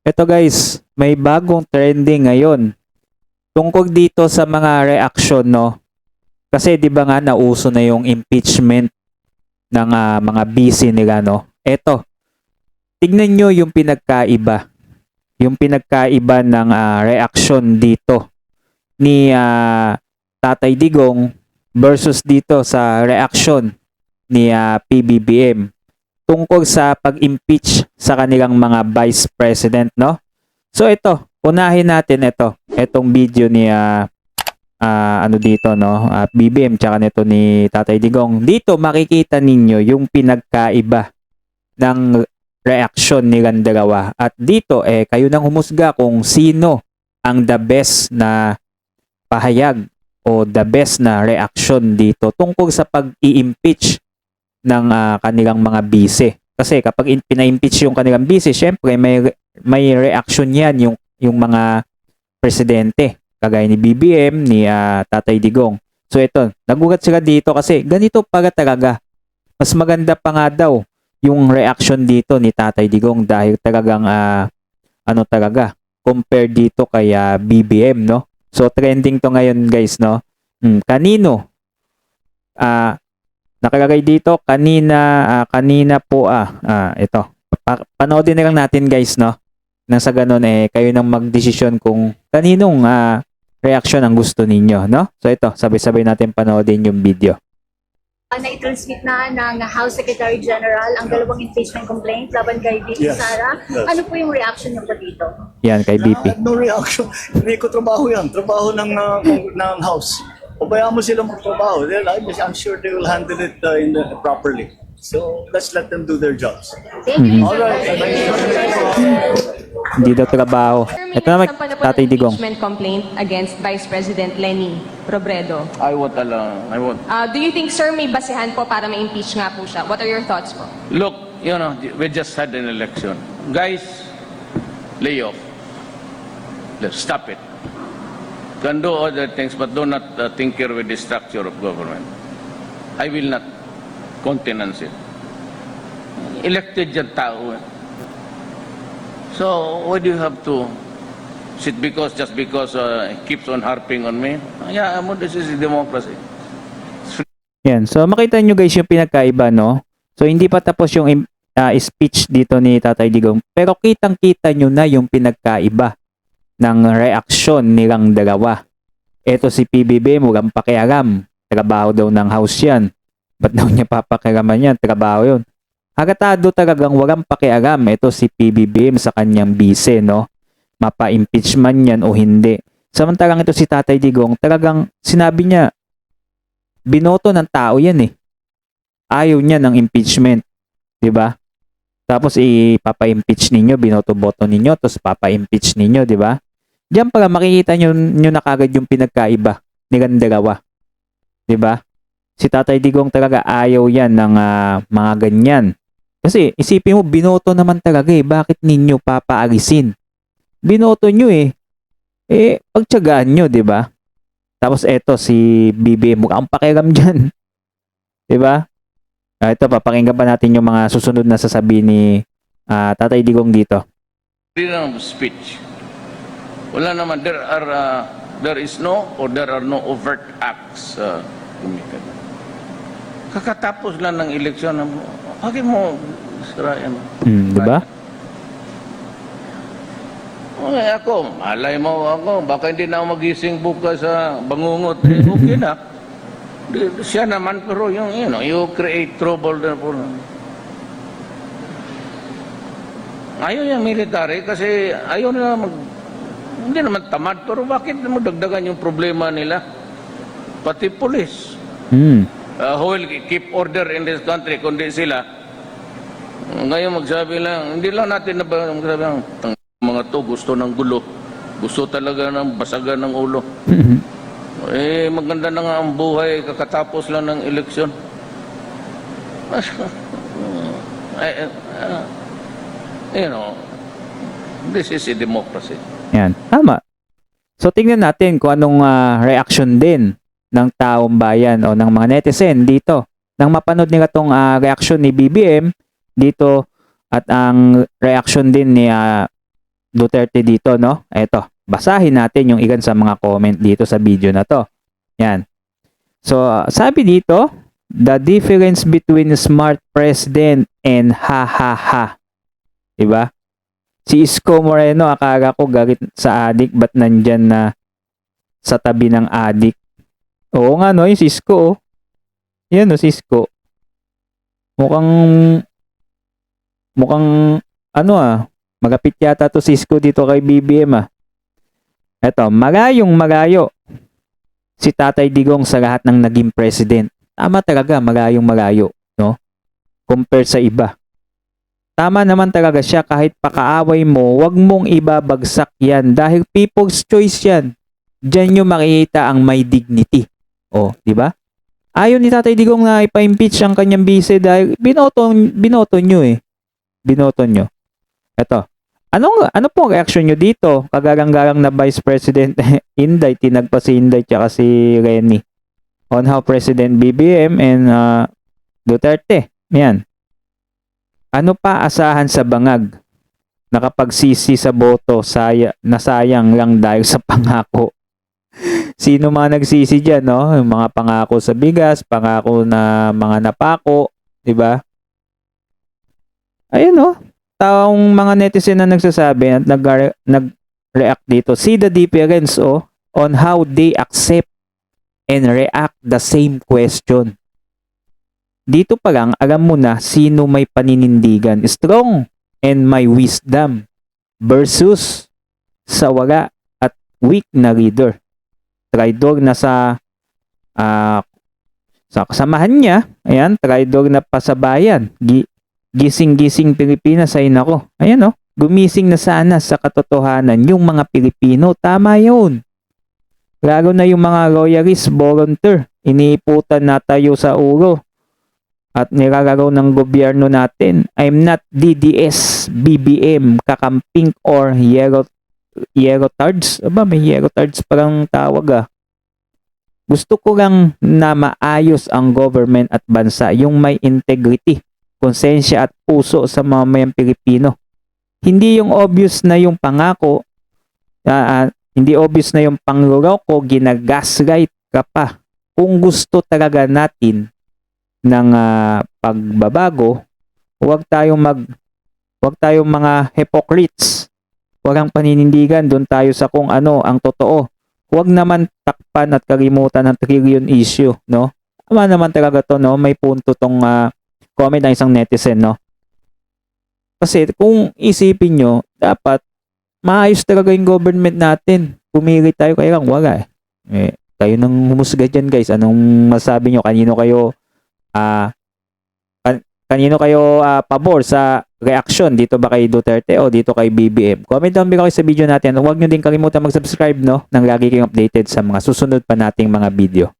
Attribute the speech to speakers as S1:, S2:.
S1: Eto guys, may bagong trending ngayon. Tungkol dito sa mga reaction, no? Kasi 'di ba nga nauso na yung impeachment ng mga busy nila, no? Eto, tignan nyo yung pinagkaiba. Yung pinagkaiba ng reaction dito ni Tatay Digong versus dito sa reaction ni PBBM tungkol sa pag-impeach sa kanilang mga vice president, no? So ito, unahin natin itong video ni ano dito, no? BBM tsaka nito ni Tatay Digong. Dito makikita ninyo yung pinagkaiba ng reaction nilang dalawa. At dito kayo nang humusga kung sino ang the best na pahayag o the best na reaction dito tungkol sa pag-i-impeach ng kanilang mga bise. Kasi kapag pina-impeach yung kanilang bise, syempre may reaction yan yung mga presidente. Kagaya ni BBM, ni Tatay Digong. So ito, nagugat sila dito kasi ganito pala talaga. Mas maganda pa nga daw yung reaction dito ni Tatay Digong dahil talagang ano talaga, compare dito kay BBM, no? So trending to ngayon guys, no? Kanino? Nakalagay dito kanina po ito. Panoodin na lang natin guys, no? Nang sa ganun kayo nang magdesisyon kung kaninong reaction ang gusto ninyo, no? So ito, sabay-sabay natin panoodin yung video.
S2: Na-transmit na ng House Secretary General ang dalawang impeachment complaint laban kay VP Sara. Ano po yung reaction niyo po dito?
S1: Yan, kay BP.
S3: No reaction. Hindi ko trabaho yan. Trabaho ng House. Pabayaan mo sila magtrabaho. I'm sure they will handle it properly. So, let's let them do their jobs.
S2: Thank you,
S3: All right.
S1: Hindi daw trabaho. Ito naman, Tatay Digong.
S4: Impeachment complaint against Vice President Leni Robredo.
S5: I won't allow. I won't.
S4: Do you think, sir, may basehan po para ma-impeach nga po siya? What are your thoughts po?
S5: Look, we just had an election. Guys, lay off. Let's stop it. Can do other things, but do not tinker with the structure of government. I will not countenance it. Elected yung tao. So, why do you have to sit just because he keeps on harping on me? Yeah, this is democracy.
S1: Yan. So makita nyo guys yung pinagkaiba, no? So hindi pa tapos yung speech dito ni Tatay Digong. Pero kitang-kita nyo na yung pinagkaiba ng reaksyon nilang dalawa. Ito si PBBM, walang pakialam. Trabaho daw ng House yan. Ba't daw niya papakialaman yan? Trabaho yun. Hagatado talagang walang pakialam ito si PBBM sa kanyang bise, no? Mapa-impeach man yan o hindi. Samantalang ito si Tatay Digong, talagang sinabi niya, binoto ng tao yan eh. Ayaw niya ng impeachment. Diba? Tapos ipapa-impeach ninyo, binoto-boto ninyo, tapos papa-impeach ninyo, diba? Diyan pala makikita nyo na kagad yung pinagkaiba nilang dalawa. Diba? Si Tatay Digong talaga ayaw yan ng mga ganyan. Kasi isipin mo, binoto naman talaga eh. Bakit ninyo papaalisin? Binoto nyo eh. Pagtyagaan nyo, diba? Tapos eto si BBM, mukhang pakiram dyan. Diba? Ito, papakinggan pa natin yung mga susunod na sasabihin ni Tatay Digong dito.
S5: Freedom of speech. Wala naman. There is no or there are no overt acts committed. Kakatapos lang ng eleksyon. Bakit mo sirayan?
S1: Diba?
S5: Okay, malay mo ako. Baka hindi na ako magising bukas sa bangungot. Okay na. Siya naman, pero you create trouble na po. Ayaw yung military kasi ayaw nila hindi naman tamad, pero bakit mo dagdagan yung problema nila? Pati police. Who will keep order in this country, kundi sila. Ngayon magsabi lang, hindi lang natin magsabi lang, mga to gusto ng gulo. Gusto talaga ng basagan ng ulo. Maganda na nga ang buhay kakatapos lang ng eleksyon. This is a democracy.
S1: Yan. Tama. So tingnan natin kung anong reaction din ng taong bayan o ng mga netizen dito. Nang mapanood nila tong reaction ni BBM dito at ang reaction din ni Duterte dito, no? Eto, basahin natin yung ilan sa mga comment dito sa video na to. Yan. So, sabi dito, the difference between smart president and ha ha ha. Diba? Si Isko Moreno, akala ko galit sa adik, ba't nandyan na sa tabi ng adik? Oo nga, no? Yung si Isko, oh. Yan, no? Si Isko. Mukhang, ano magapit yata to si Isko dito kay BBM, Eto, magayong-magayo si Tatay Digong sa lahat ng naging president. Tama talaga, magayong-magayo, no? Compare sa iba. Tama naman talaga siya, kahit pakaaway mo, wag mong ibabagsak yan dahil people's choice yan. Diyan nyo makikita ang may dignity. O, di ba? Ayaw ni Tatay Digong na ipa-impeach ang kanyang bise dahil binoto nyo eh. Binoto nyo. Eto, ano po ang reaction nyo dito? Kagarang-garang na Vice President Inday, tinagpa si Inday tsaka si Reni on how President BBM and Duterte. Yan. Ano pa asahan sa bangag? Nakapagsisi sa boto, nasayang lang dahil sa pangako. Sino mga nagsisi dyan, no? Yung mga pangako sa bigas, pangako na mga napako, di ba? Ayun, no? Taong mga netizen na nagsasabi at nag-react dito. See the difference, on how they accept and react the same question. Dito pa lang, alam mo na sino may paninindigan. Strong and may wisdom versus sa wala at weak na leader. Traidor na sa kasamahan niya. Ayan, traidor na pa sa bayan. Gising-gising Pilipinas ay nako. Ayan, gumising na sana sa katotohanan yung mga Pilipino. Tama yun. Lalo na yung mga loyalist volunteer. Iniiputan na tayo sa ulo at nilalaro ng gobyerno natin. I'm not DDS, BBM, kakamping or yellow tards. Aba, may yellow tards parang tawag Gusto ko lang na maayos ang government at bansa, yung may integrity, konsensya at puso sa mamayang Pilipino. Hindi yung obvious na yung pangako, hindi obvious na yung pangloloko, ginagaslight ka pa. Kung gusto talaga natin ng pagbabago, huwag tayong mga hypocrites. Walang paninindigan, doon tayo sa kung ano ang totoo. Huwag naman takpan at kalimutan ng trillion issue, no? Tama naman talaga to, no? May punto tong comment ng isang netizen, no? Kasi kung isipin nyo, dapat maayos talaga yung government natin. Pumili tayo, kaya lang wala kayo nang humusga dyan, guys. Anong masabi nyo? Kanino kayo pabor sa reaction? Dito ba kay Duterte o dito kay BBM? Comment down below sa video natin. Huwag nyo din kalimutan mag-subscribe, no? Nang lagi kayong updated sa mga susunod pa nating mga video.